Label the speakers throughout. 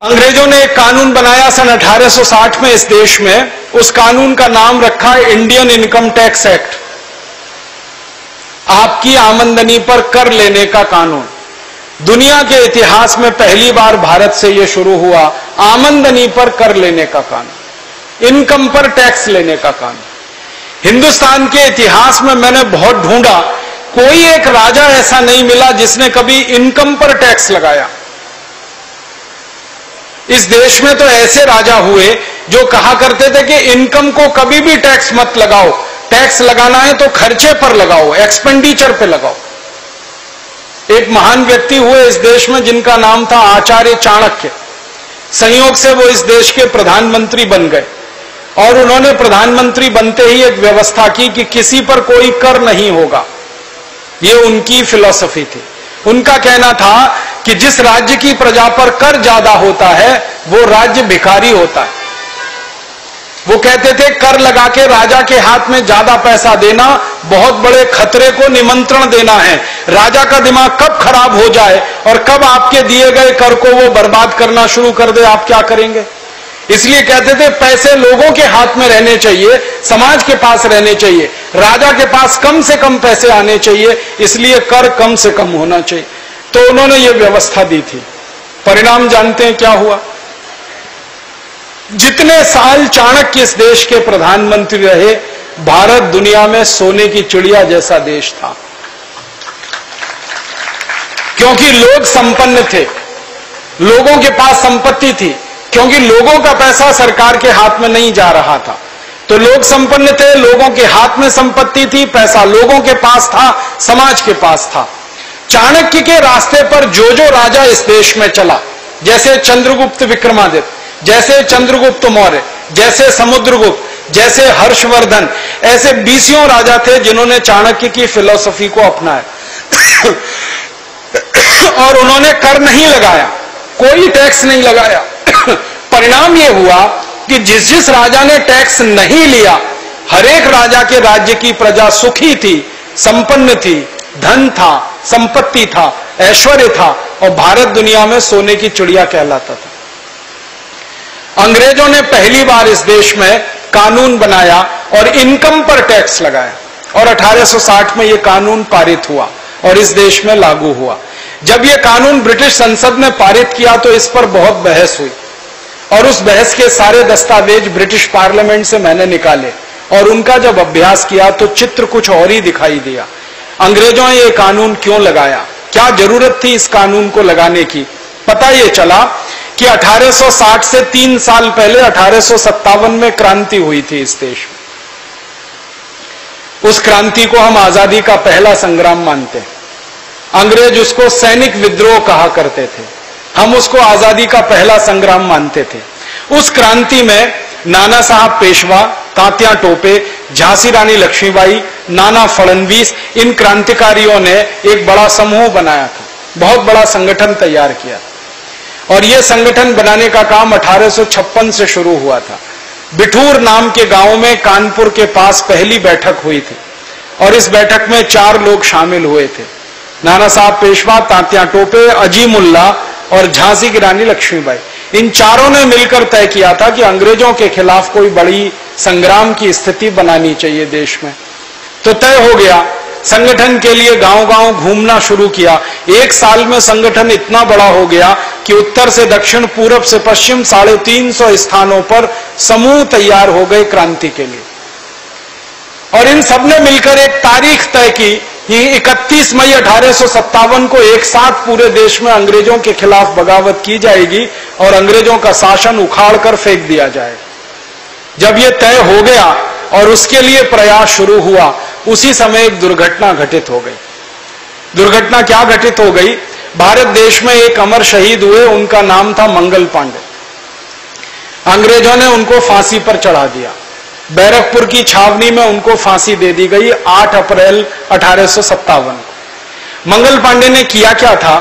Speaker 1: अंग्रेजों ने एक कानून बनाया सन 1860 में इस देश में। उस कानून का नाम रखा है इंडियन इनकम टैक्स एक्ट, आपकी आमदनी पर कर लेने का कानून। दुनिया के इतिहास में पहली बार भारत से यह शुरू हुआ, आमदनी पर कर लेने का कानून, इनकम पर टैक्स लेने का कानून। हिंदुस्तान के इतिहास में मैंने बहुत ढूंढा, कोई एक राजा ऐसा नहीं मिला जिसने कभी इनकम पर टैक्स लगाया। इस देश में तो ऐसे राजा हुए जो कहा करते थे कि इनकम को कभी भी टैक्स मत लगाओ, टैक्स लगाना है तो खर्चे पर लगाओ, एक्सपेंडिचर पे लगाओ। एक महान व्यक्ति हुए इस देश में जिनका नाम था आचार्य चाणक्य। संयोग से वो इस देश के प्रधानमंत्री बन गए और उन्होंने प्रधानमंत्री बनते ही एक व्यवस्था की कि किसी पर कोई कर नहीं होगा। ये उनकी फिलॉसफी थी। उनका कहना था कि जिस राज्य की प्रजा पर कर ज्यादा होता है वो राज्य भिखारी होता है। वो कहते थे कर लगा के राजा के हाथ में ज्यादा पैसा देना बहुत बड़े खतरे को निमंत्रण देना है। राजा का दिमाग कब खराब हो जाए और कब आपके दिए गए कर को वो बर्बाद करना शुरू कर दे, आप क्या करेंगे? इसलिए कहते थे पैसे लोगों के हाथ में रहने चाहिए, समाज के पास रहने चाहिए, राजा के पास कम से कम पैसे आने चाहिए, इसलिए कर कम से कम होना चाहिए। तो उन्होंने ये व्यवस्था दी थी। परिणाम जानते हैं क्या हुआ? जितने साल चाणक्य इस देश के प्रधानमंत्री रहे, भारत दुनिया में सोने की चिड़िया जैसा देश था। क्योंकि लोग संपन्न थे, लोगों के पास संपत्ति थी, क्योंकि लोगों का पैसा सरकार के हाथ में नहीं जा रहा था। तो लोग संपन्न थे, लोगों के हाथ में संपत्ति थी, पैसा लोगों के पास था, समाज के पास था। चाणक्य के रास्ते पर जो जो राजा इस देश में चला, जैसे चंद्रगुप्त विक्रमादित्य, जैसे चंद्रगुप्त मौर्य, जैसे समुद्रगुप्त, जैसे हर्षवर्धन, ऐसे 20 राजा थे जिन्होंने चाणक्य की फिलॉसफी को अपनाया और उन्होंने कर नहीं लगाया, कोई टैक्स नहीं लगाया। परिणाम यह हुआ कि जिस जिस राजा ने टैक्स नहीं लिया, हर एक राजा के राज्य की प्रजा सुखी थी, संपन्न थी, धन था, संपत्ति था, ऐश्वर्य था और भारत दुनिया में सोने की चिड़िया कहलाता था। अंग्रेजों ने पहली बार इस देश में कानून बनाया और इनकम पर टैक्स लगाया और 1860 में यह कानून पारित हुआ और इस देश में लागू हुआ। जब यह कानून ब्रिटिश संसद ने पारित किया तो इस पर बहुत बहस हुई और उस बहस के सारे दस्तावेज ब्रिटिश पार्लियामेंट से मैंने निकाले और उनका जब अभ्यास किया तो चित्र कुछ और ही दिखाई दिया। अंग्रेजों ने यह कानून क्यों लगाया, क्या जरूरत थी इस कानून को लगाने की? पता यह चला कि 1860 से 3 साल पहले 1857 में क्रांति हुई थी इस देश में। उस क्रांति को हम आजादी का पहला संग्राम मानते हैं। अंग्रेज उसको सैनिक विद्रोह कहा करते थे, हम उसको आजादी का पहला संग्राम मानते थे। उस क्रांति में नाना साहब पेशवा, तात्या टोपे, झांसी रानी लक्ष्मीबाई, नाना फडणवीस, इन क्रांतिकारियों ने एक बड़ा समूह बनाया था, बहुत बड़ा संगठन तैयार किया और यह संगठन बनाने का काम 1856 से शुरू हुआ था। बिठूर नाम के गांव में कानपुर के पास पहली बैठक हुई थी और इस बैठक में 4 लोग शामिल हुए थे, नाना साहब पेशवा, तात्या टोपे, अजीमुल्ला और झांसी की रानी लक्ष्मीबाई। इन चारों ने मिलकर तय किया था कि अंग्रेजों के खिलाफ कोई बड़ी संग्राम की स्थिति बनानी चाहिए देश में। तो तय हो गया, संगठन के लिए गांव-गांव घूमना शुरू किया। 1 साल में संगठन इतना बड़ा हो गया कि उत्तर से दक्षिण, पूरब से पश्चिम 350 स्थानों पर समूह तैयार हो गए क्रांति के लिए और इन सबने मिलकर एक तारीख तय की कि 31 मई 1857 को एक साथ पूरे देश में अंग्रेजों के खिलाफ बगावत की जाएगी और अंग्रेजों का शासन उखाड़ कर फेंक दिया जाएगा। जब यह तय हो गया और उसके लिए प्रयास शुरू हुआ, उसी समय एक दुर्घटना घटित हो गई। दुर्घटना क्या घटित हो गई? भारत देश में एक अमर शहीद हुए, उनका नाम था मंगल पांडे। अंग्रेजों ने उनको फांसी पर चढ़ा दिया। बैरकपुर की छावनी में उनको फांसी दे दी गई 8 अप्रैल 1857। मंगल पांडे ने किया क्या था?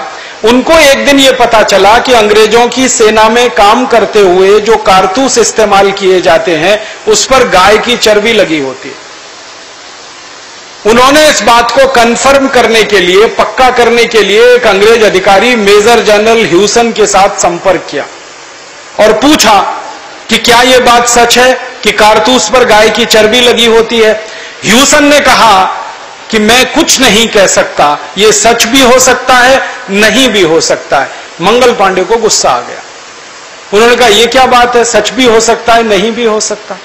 Speaker 1: उनको एक दिन यह पता चला कि अंग्रेजों की सेना में काम करते हुए जो कारतूस इस्तेमाल किए जाते हैं उस पर गाय की चर्बी लगी होती है। उन्होंने इस बात को कंफर्म करने के लिए, पक्का करने के लिए एक अंग्रेज अधिकारी मेजर जनरल ह्यूसन के साथ संपर्क किया और पूछा कि क्या यह बात सच है कि कारतूस पर गाय की चर्बी लगी होती है। ह्यूसन ने कहा कि मैं कुछ नहीं कह सकता, यह सच भी हो सकता है, नहीं भी हो सकता है। मंगल पांडे को गुस्सा आ गया। उन्होंने कहा यह क्या बात है, सच भी हो सकता है, नहीं भी हो सकता,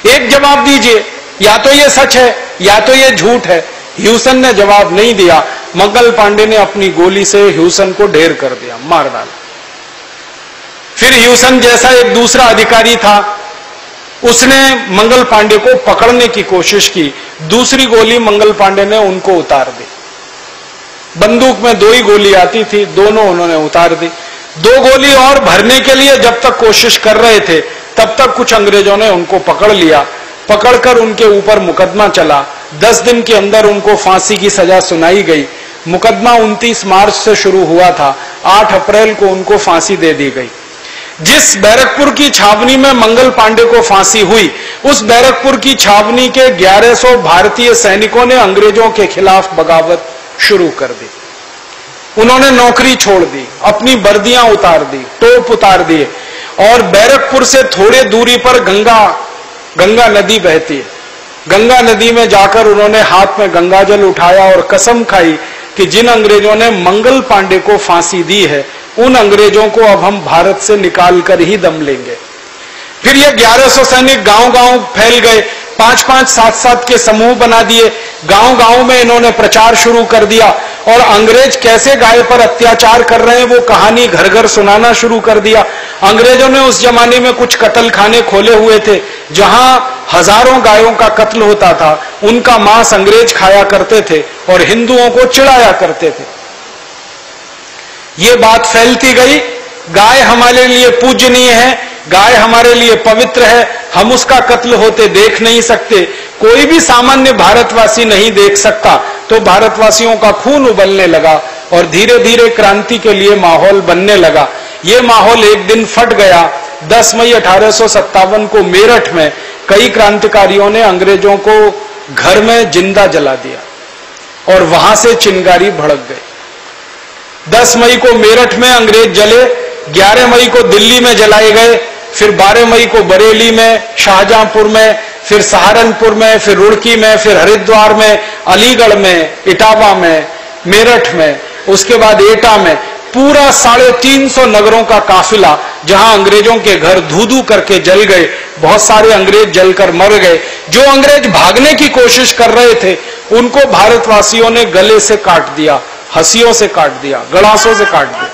Speaker 1: एक जवाब दीजिए, या तो यह सच है या तो यह झूठ है। ह्यूसन ने जवाब नहीं दिया। मंगल पांडे ने अपनी गोली से ह्यूसन को ढेर कर दिया, मार डाला। फिर ह्यूसन जैसा एक दूसरा अधिकारी था, उसने मंगल पांडे को पकड़ने की कोशिश की। दूसरी गोली मंगल पांडे ने उनको उतार दी। बंदूक में 2 ही गोली आती थी, दोनों उन्होंने उतार दी। 2 गोली और भरने के लिए जब तक कोशिश कर रहे थे, तब तक कुछ अंग्रेजों ने उनको पकड़ लिया। पकड़कर उनके ऊपर मुकदमा चला। 10 दिन के अंदर उनको फांसी की सजा सुनाई गई। मुकदमा 29 मार्च से शुरू हुआ था, 8 अप्रैल को उनको फांसी दे दी गई। जिस बैरकपुर की छावनी में मंगल पांडे को फांसी हुई, उस बैरकपुर की छावनी के 1100 भारतीय सैनिकों ने अंग्रेजों के खिलाफ बगावत शुरू कर दी। उन्होंने नौकरी छोड़ दी, अपनी वर्दियां उतार दी, टोप उतार दिए, और बैरकपुर से थोड़े दूरी पर गंगा नदी बहती है। गंगा नदी में जाकर उन्होंने हाथ में गंगाजल उठाया और कसम खाई कि जिन अंग्रेजों ने मंगल पांडे को फांसी दी है, उन अंग्रेजों को अब हम भारत से निकाल कर ही दम लेंगे। फिर ये 1100 सैनिक गांव-गांव फैल गए, 5-5, 7-7 के समूह बना दिए। गांव-गांव में इन्होंने प्रचार शुरू कर दिया और अंग्रेज कैसे गाय पर अत्याचार कर रहे हैं वो कहानी घर-घर सुनाना शुरू कर दिया। अंग्रेजों ने उस जमाने में कुछ कत्ल खाने खोले हुए थे, जहां हजारों गायों का कत्ल होता था। उनका मांस अंग्रेज खाया करते थे और हिंदुओं को चिढ़ाया करते थे। ये बात फैलती गई, गाय हमारे लिए पूजनीय है, गाय हमारे लिए पवित्र है, हम उसका कत्ल होते देख नहीं सकते, कोई भी सामान्य भारतवासी नहीं देख सकता। तो भारतवासियों का खून उबलने लगा और धीरे धीरे क्रांति के लिए माहौल बनने लगा। ये माहौल एक दिन फट गया। 10 मई 1857 को मेरठ में कई क्रांतिकारियों ने अंग्रेजों को घर में जिंदा जला दिया और वहां से चिंगारी भड़क गई। 10 मई को मेरठ में अंग्रेज जले, 11 मई को दिल्ली में जलाए गए, फिर 12 मई को बरेली में, शाहजहांपुर में, फिर सहारनपुर में, फिर रुड़की में, फिर हरिद्वार में, अलीगढ़ में, इटावा में, मेरठ में, उसके बाद एटा में, पूरा 350 नगरों का काफिला, जहां अंग्रेजों के घर धू-धू करके जल गए। बहुत सारे अंग्रेज जलकर मर गए। जो अंग्रेज भागने की कोशिश कर रहे थे, उनको भारतवासियों ने गले से काट दिया, हंसियों से काट दिया, गड़ासों से काट दिया।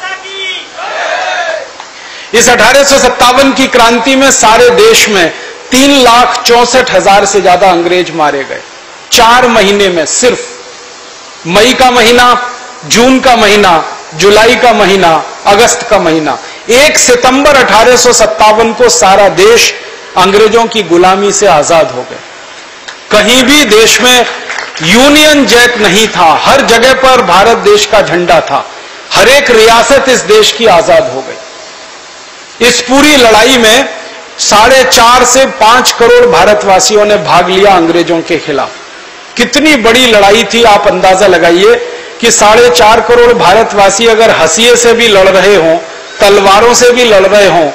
Speaker 1: इस 1857 की क्रांति में सारे देश में 3,64,000 से ज्यादा अंग्रेज मारे गए। 4 महीने में, सिर्फ मई का महीना, जून का महीना, जुलाई का महीना, अगस्त का महीना। 1 सितंबर 1857 को सारा देश अंग्रेजों की गुलामी से आजाद हो गए। कहीं भी देश में यूनियन जैक नहीं था, हर जगह पर भारत देश का झंडा था। हर एक रियासत इस देश की आजाद हो गई। इस पूरी लड़ाई में 4.5 से 5 करोड़ भारतवासियों ने भाग लिया अंग्रेजों के खिलाफ। कितनी बड़ी लड़ाई थी, आप अंदाजा लगाइए कि 4.5 करोड़ भारतवासी अगर हंसिए से भी लड़ रहे हों, तलवारों से भी लड़ रहे हों,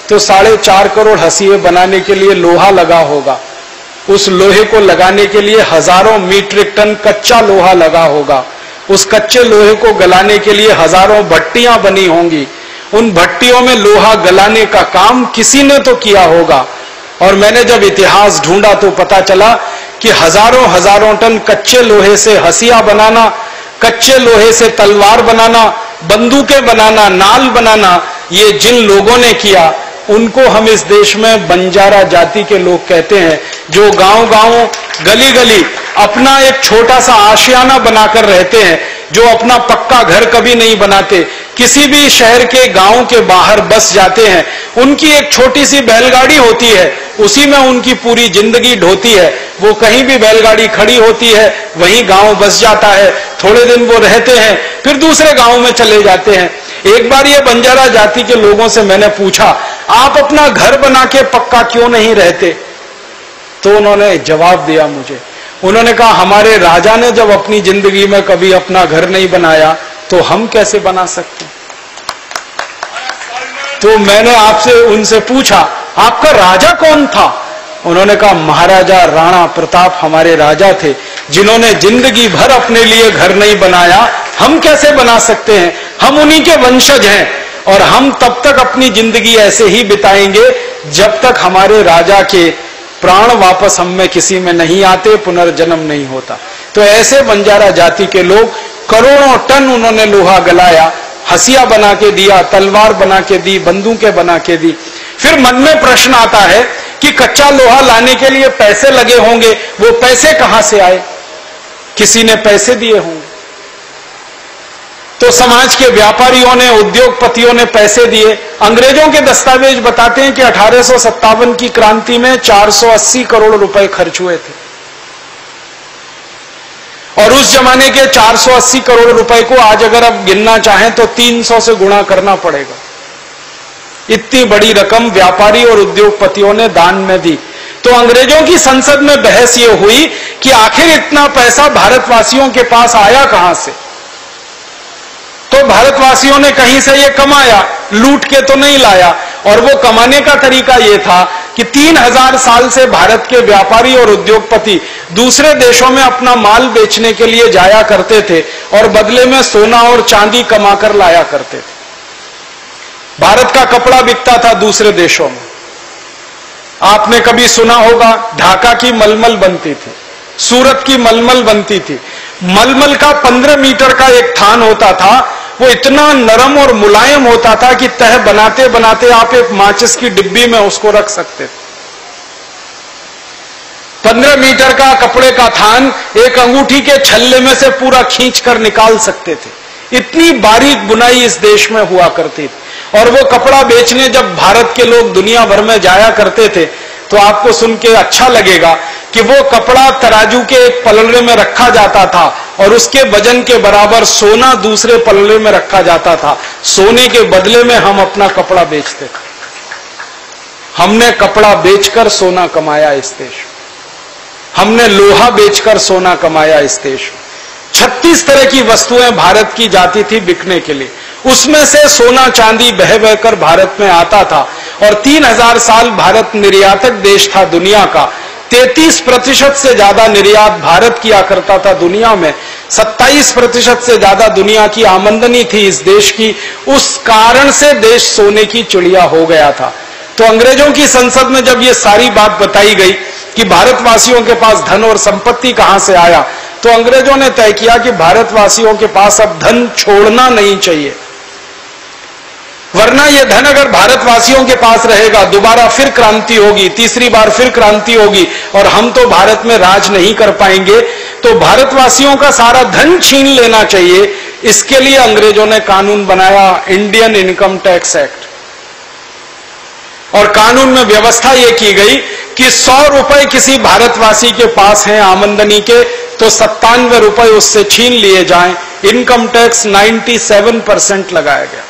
Speaker 1: तो 4.5 करोड़ हंसिए बनाने के लिए लोहा लगा होगा। उस लोहे को लगाने के लिए हजारों मीट्रिक टन कच्चा लोहा लगा होगा। उस कच्चे लोहे को गलाने के लिए हजारों भट्टियां बनी होंगी। उन भट्टियों में लोहा गलाने का काम किसी ने तो किया होगा। और मैंने जब इतिहास ढूंढा तो पता चला कि हजारों टन कच्चे लोहे से हंसिया बनाना, कच्चे लोहे से तलवार बनाना, बंदूकें बनाना, नाल बनाना, ये जिन लोगों ने किया, उनको हम इस देश में बंजारा जाति के लोग कहते हैं, जो गांव-गांव, गली-गली अपना एक छोटा सा आशियाना बनाकर रहते हैं, जो अपना पक्का घर कभी नहीं बनाते, किसी भी शहर के गांव के बाहर बस जाते हैं। उनकी एक छोटी सी बैलगाड़ी होती है, उसी में उनकी पूरी जिंदगी ढोती है। वो कहीं भी बैलगाड़ी खड़ी होती है, वहीं गांव बस जाता है। थोड़े दिन वो रहते हैं, फिर दूसरे गांव में चले जाते हैं। एक बार ये बंजारा जाति के लोगों से मैंने पूछा, आप अपना घर बना के पक्का क्यों नहीं रहते? तो उन्होंने जवाब दिया मुझे, उन्होंने कहा, हमारे राजा ने जब अपनी जिंदगी में कभी अपना घर नहीं बनाया, तो हम कैसे बना सकते? तो मैंने आपसे उनसे पूछा, आपका राजा कौन था? उन्होंने कहा, महाराजा राणा प्रताप हमारे राजा थे, जिन्होंने जिंदगी भर अपने लिए घर नहीं बनाया। हम कैसे बना सकते हैं? हम उन्हीं के वंशज हैं और हम तब तक अपनी जिंदगी ऐसे ही बिताएंगे जब तक हमारे राजा के प्राण वापस हम में किसी में नहीं आते, पुनर्जन्म नहीं होता। तो ऐसे बंजारा जाति के लोग करोड़ों टन उन्होंने लोहा गलाया, हसिया बना के दिया, तलवार बना के दी, बंदूकें बना के दी। फिर मन में प्रश्न आता है कि कच्चा लोहा लाने के लिए पैसे लगे होंगे, वो पैसे कहां से आए? किसी ने पैसे दिए होंगे। तो समाज के व्यापारियों ने, उद्योगपतियों ने पैसे दिए। अंग्रेजों के दस्तावेज बताते हैं कि 1857 की क्रांति में 480 करोड़ रुपए खर्च हुए थे और उस जमाने के 480 करोड़ रुपए को आज अगर आप गिनना चाहें तो 300 से गुणा करना पड़ेगा। इतनी बड़ी रकम व्यापारी और उद्योगपतियों ने दान में दी। तो अंग्रेजों की संसद में बहस यह हुई कि आखिर इतना पैसा भारतवासियों के पास आया कहां से? तो भारतवासियों ने कहीं से ये कमाया, लूट के तो नहीं लाया। और वो कमाने का तरीका ये था कि 3000 साल से भारत के व्यापारी और उद्योगपति दूसरे देशों में अपना माल बेचने के लिए जाया करते थे और बदले में सोना और चांदी कमाकर लाया करते थे। भारत का कपड़ा बिकता था दूसरे देशों में। आपने कभी सुना होगा, ढाका की मलमल बनती थी, सूरत की मलमल बनती थी। मलमल का 15 मीटर का एक थान होता था, वो इतना नरम और मुलायम होता था कि तह बनाते बनाते आप एक माचिस की डिब्बी में उसको रख सकते थे। 15 मीटर का कपड़े का थान एक अंगूठी के छल्ले में से पूरा खींचकर निकाल सकते थे। इतनी बारीक बुनाई इस देश में हुआ करती थी। और वो कपड़ा बेचने जब भारत के लोग दुनिया भर में जाया करते थे तो आपको सुन के अच्छा लगेगा कि वो कपड़ा तराजू के एक पलड़े में रखा जाता था और उसके वजन के बराबर सोना दूसरे पलड़े में रखा जाता था। सोने के बदले में हम अपना कपड़ा बेचते थे। हमने कपड़ा बेचकर सोना कमाया इस देश में, हमने लोहा बेचकर सोना कमाया इस देश में। 36 तरह की वस्तुएं भारत की जाती थी बिकने के लिए, उसमें से सोना चांदी बह बहकर भारत में आता था। और 3000 साल भारत निर्यातक देश था दुनिया का। 33% से ज्यादा निर्यात भारत किया करता था दुनिया में। 27% से ज्यादा दुनिया की आमदनी थी इस देश की। उस कारण से देश सोने की चिड़िया हो गया था। तो अंग्रेजों की संसद में जब ये सारी बात बताई गई कि भारतवासियों के पास धन और संपत्ति कहां से आया, तो अंग्रेजों ने तय किया कि भारतवासियों के पास अब धन छोड़ना नहीं चाहिए, वरना यह धन अगर भारतवासियों के पास रहेगा दोबारा फिर क्रांति होगी, तीसरी बार फिर क्रांति होगी और हम तो भारत में राज नहीं कर पाएंगे। तो भारतवासियों का सारा धन छीन लेना चाहिए। इसके लिए अंग्रेजों ने कानून बनाया, इंडियन इनकम टैक्स एक्ट। और कानून में व्यवस्था यह की गई कि 100 रुपए किसी भारतवासी के पास हैं आमदनी के, तो 97 रुपए उससे छीन लिए जाएं। इनकम टैक्स 97% लगाया गया।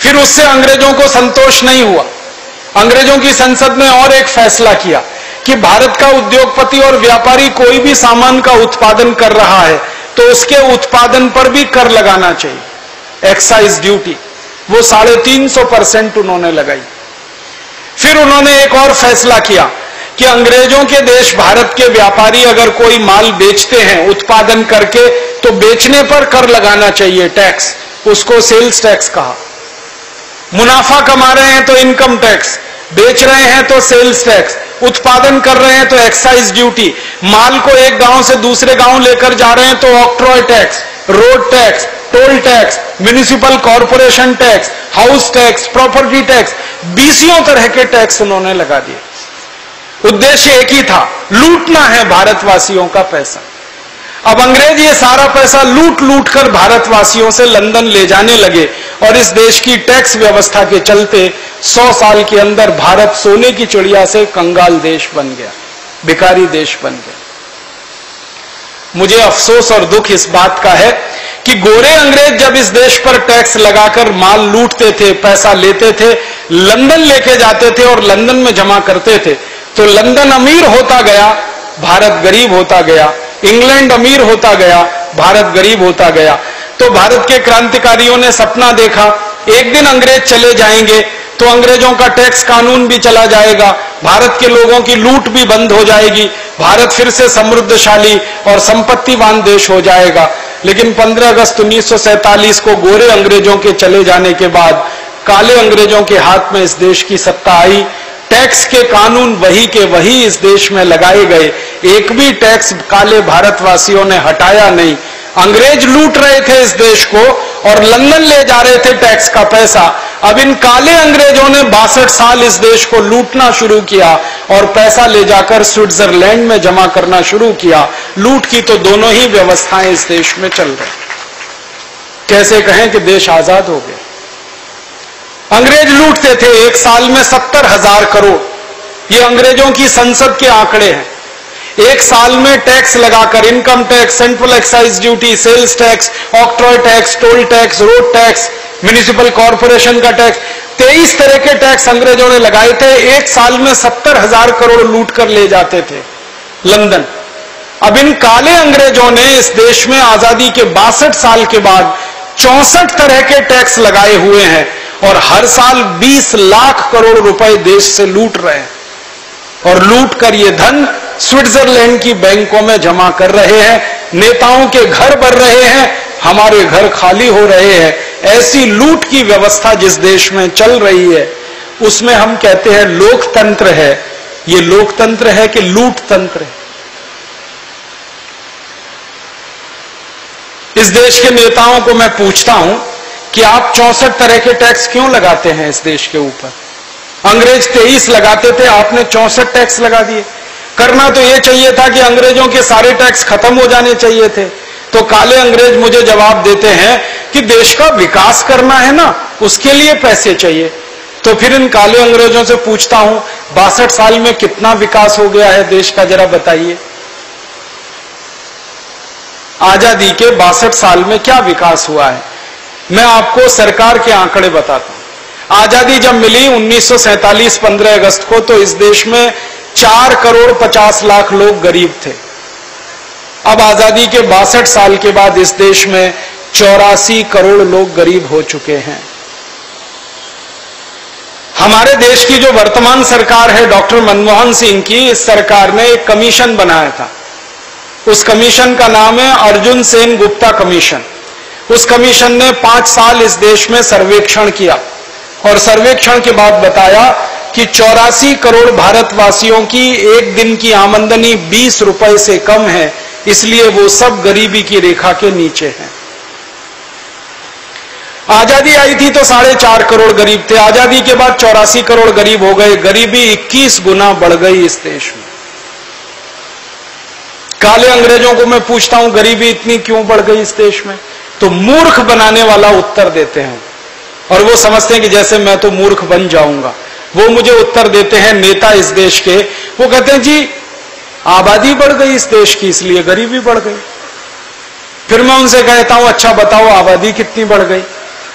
Speaker 1: फिर उससे अंग्रेजों को संतोष नहीं हुआ। अंग्रेजों की संसद ने और एक फैसला किया कि भारत का उद्योगपति और व्यापारी कोई भी सामान का उत्पादन कर रहा है तो उसके उत्पादन पर भी कर लगाना चाहिए, एक्साइज ड्यूटी। वो 350% उन्होंने लगाई। फिर उन्होंने एक और फैसला किया कि अंग्रेजों के देश भारत के व्यापारी अगर कोई माल बेचते हैं उत्पादन करके तो बेचने पर कर लगाना चाहिए, टैक्स। उसको सेल्स टैक्स कहा। मुनाफा कमा रहे हैं तो इनकम टैक्स, बेच रहे हैं तो सेल्स टैक्स, उत्पादन कर रहे हैं तो एक्साइज ड्यूटी, माल को एक गांव से दूसरे गांव लेकर जा रहे हैं तो octroi tax, road tax, toll tax, municipal corporation tax, house tax, property tax, 20 तरह के टैक्स उन्होंने लगा दिए। उद्देश्य एक ही था, लूटना है भारतवासियों का पैसा। अब अंग्रेज ये सारा पैसा लूट लूट कर भारतवासियों से लंदन ले जाने लगे और इस देश की टैक्स व्यवस्था के चलते 100 साल के अंदर भारत सोने की चिड़िया से कंगाल देश बन गया, भिखारी देश बन गया। मुझे अफसोस और दुख इस बात का है कि गोरे अंग्रेज जब इस देश पर टैक्स लगाकर माल लूटते थे, पैसा लेते थे, लंदन लेके जाते थे और लंदन में जमा करते थे, तो लंदन अमीर होता गया, भारत गरीब होता गया। इंग्लैंड अमीर होता गया, भारत गरीब होता गया। तो भारत के क्रांतिकारियों ने सपना देखा एक दिन अंग्रेज चले जाएंगे तो अंग्रेजों का टैक्स कानून भी चला जाएगा, भारत के लोगों की लूट भी बंद हो जाएगी, भारत फिर से समृद्धशाली और संपत्तिवान देश हो जाएगा। लेकिन 15 अगस्त 1947 को गोरे अंग्रेजों के चले जाने के बाद काले अंग्रेजों के हाथ में इस देश की सत्ता आई। टैक्स के कानून वही के वही इस देश में लगाए गए, एक भी टैक्स काले भारतवासियों ने हटाया नहीं। अंग्रेज लूट रहे थे इस देश को और लंदन ले जा रहे थे टैक्स का पैसा। अब इन काले अंग्रेजों ने 62 साल इस देश को लूटना शुरू किया और पैसा ले जाकर स्विट्जरलैंड में जमा करना शुरू किया। लूट की तो दोनों ही व्यवस्थाएं इस देश में चल रही। कैसे कहें कि देश आजाद हो गया? अंग्रेज लूटते थे एक साल में 70,000 करोड़, ये अंग्रेजों की संसद के आंकड़े हैं। एक साल में टैक्स लगाकर income tax, central excise duty, sales tax, octroi tax, toll tax, road tax, municipal corporation का टैक्स, 23 तरह के टैक्स अंग्रेजों ने लगाए थे। एक साल में 70,000 करोड़ लूट कर ले जाते थे लंदन। अब इन काले अंग्रेजों ने इस देश में आजादी के 62 साल के बाद 64 तरह के टैक्स लगाए हुए हैं और हर साल 20 लाख करोड़ रुपए देश से लूट रहे हैं और लूट कर ये धन स्विट्जरलैंड की बैंकों में जमा कर रहे हैं। नेताओं के घर भर रहे हैं, हमारे घर खाली हो रहे हैं। ऐसी लूट की व्यवस्था जिस देश में चल रही है उसमें हम कहते हैं लोकतंत्र है। ये लोकतंत्र है कि लूट तंत्र है? इस देश के नेताओं को मैं पूछता हूं कि आप 64 तरह के टैक्स क्यों लगाते हैं इस देश के ऊपर? अंग्रेज 23 लगाते थे, आपने 64 टैक्स लगा दिए। करना तो यह चाहिए था कि अंग्रेजों के सारे टैक्स खत्म हो जाने चाहिए थे। तो काले अंग्रेज मुझे जवाब देते हैं कि देश का विकास करना है ना, उसके लिए पैसे चाहिए। तो फिर इन काले अंग्रेजों से पूछता हूं 62 साल में कितना विकास हो गया है देश का, जरा बताइए। आजादी के 62 साल में क्या विकास हुआ है? मैं आपको सरकार के आंकड़े बताता हूं। आजादी जब मिली 1947 15 अगस्त को, तो इस देश में 4 करोड़ 50 लाख लोग गरीब थे। अब आजादी के 62 साल के बाद इस देश में 84 करोड़ लोग गरीब हो चुके हैं। हमारे देश की जो वर्तमान सरकार है डॉक्टर मनमोहन सिंह की, इस सरकार ने एक कमीशन बनाया था। उस कमीशन का नाम है अर्जुन सेन गुप्ता कमीशन। उस कमीशन ने 5 साल इस देश में सर्वेक्षण किया और सर्वेक्षण के बाद बताया कि 84 करोड़ भारतवासियों की एक दिन की आमदनी 20 रुपए से कम है, इसलिए वो सब गरीबी की रेखा के नीचे हैं। आजादी आई थी तो 4.5 करोड़ गरीब थे, आजादी के बाद 84 करोड़ गरीब हो गए। गरीबी 21 गुना बढ़ गई इस देश में। काले अंग्रेजों को मैं पूछता हूं गरीबी इतनी क्यों बढ़ गई इस देश में, तो मूर्ख बनाने वाला उत्तर देते हैं और वो समझते हैं कि जैसे मैं तो मूर्ख बन जाऊंगा। वो मुझे उत्तर देते हैं नेता इस देश के, वो कहते हैं जी आबादी बढ़ गई इस देश की इसलिए गरीबी बढ़ गई। फिर मैं उनसे कहता हूं अच्छा बताओ आबादी कितनी बढ़ गई?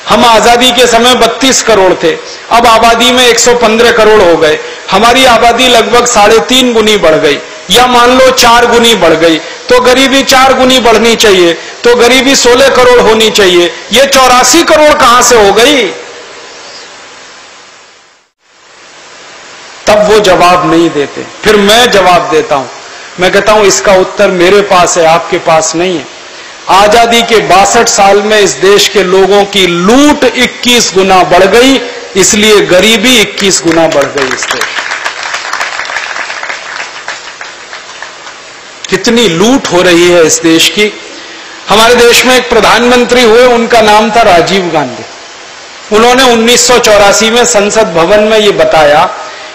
Speaker 1: हम आजादी के समय 32 करोड़ थे, अब आबादी में 115 करोड़ हो गए। हमारी आबादी लगभग 3.5 गुनी बढ़ गई, या मान लो 4 गुनी बढ़ गई, तो गरीबी 4 गुनी बढ़नी चाहिए, तो गरीबी 16 करोड़ होनी चाहिए। ये 84 करोड़ कहां से हो गई? तब वो जवाब नहीं देते। फिर मैं जवाब देता हूं, मैं कहता हूं इसका उत्तर मेरे पास है, आपके पास नहीं है। आजादी के 62 साल में इस देश के लोगों की लूट 21 गुना बढ़ गई, इसलिए गरीबी 21 गुना बढ़ गई इस देश। कितनी लूट हो रही है इस देश की। हमारे देश में एक प्रधानमंत्री हुए, उनका नाम था राजीव गांधी। उन्होंने 1984 में संसद भवन में ये बताया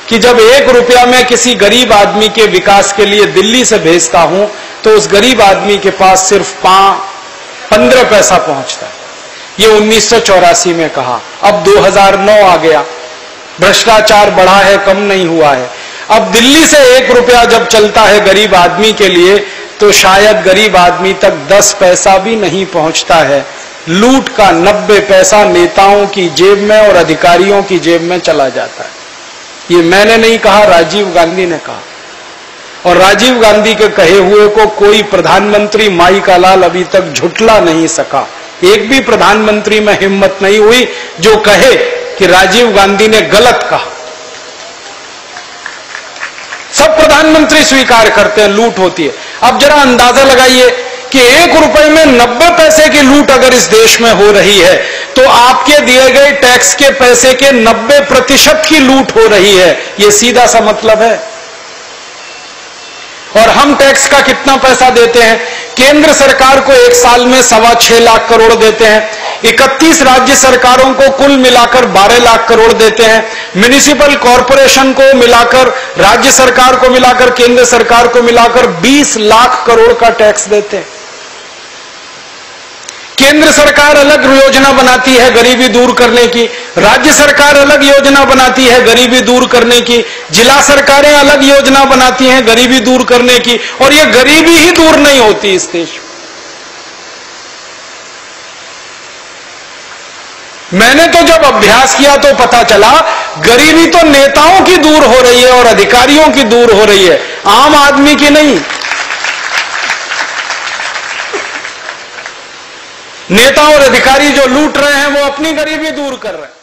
Speaker 1: कि जब 1 रुपया मैं किसी गरीब आदमी के विकास के लिए दिल्ली से भेजता हूं तो उस गरीब आदमी के पास सिर्फ 15 पैसा पहुंचता है। ये 1984 में कहा। अब 2009 आ गया, भ्रष्टाचार बढ़ा है, कम नहीं हुआ है। अब दिल्ली से 1 रुपया जब चलता है गरीब आदमी के लिए तो शायद गरीब आदमी तक 10 पैसा भी नहीं पहुंचता है। लूट का 90 पैसा नेताओं की जेब में और अधिकारियों की जेब में चला जाता है। ये मैंने नहीं कहा, राजीव गांधी ने कहा। और राजीव गांधी के कहे हुए को कोई प्रधानमंत्री माई का लाल अभी तक झुठला नहीं सका। एक भी प्रधानमंत्री में हिम्मत नहीं हुई जो कहे कि राजीव गांधी ने गलत कहा। सब प्रधानमंत्री स्वीकार करते हैं लूट होती है। अब जरा अंदाजा लगाइए कि 1 रुपए में 90 पैसे की लूट अगर इस देश में हो रही है तो आपके दिए गए टैक्स के पैसे के 90% की लूट हो रही है। यह सीधा सा मतलब है। और हम टैक्स का कितना पैसा देते हैं? केंद्र सरकार को एक साल में 6.25 लाख करोड़ देते हैं, 31 राज्य सरकारों को कुल मिलाकर 12 लाख करोड़ देते हैं, म्युनिसिपल कॉरपोरेशन को मिलाकर, राज्य सरकार को मिलाकर, केंद्र सरकार को मिलाकर 20 लाख करोड़ का टैक्स देते हैं। केंद्र सरकार अलग योजना बनाती है गरीबी दूर करने की, राज्य सरकार अलग योजना बनाती है गरीबी दूर करने की, जिला सरकारें अलग योजना बनाती हैं गरीबी दूर करने की, और यह गरीबी ही दूर नहीं होती इस देश में। मैंने तो जब अभ्यास किया तो पता चला गरीबी तो नेताओं की दूर हो रही है और अधिकारियों की दूर हो रही है, आम आदमी की नहीं। नेता और अधिकारी जो लूट रहे हैं वो अपनी गरीबी दूर कर रहे हैं।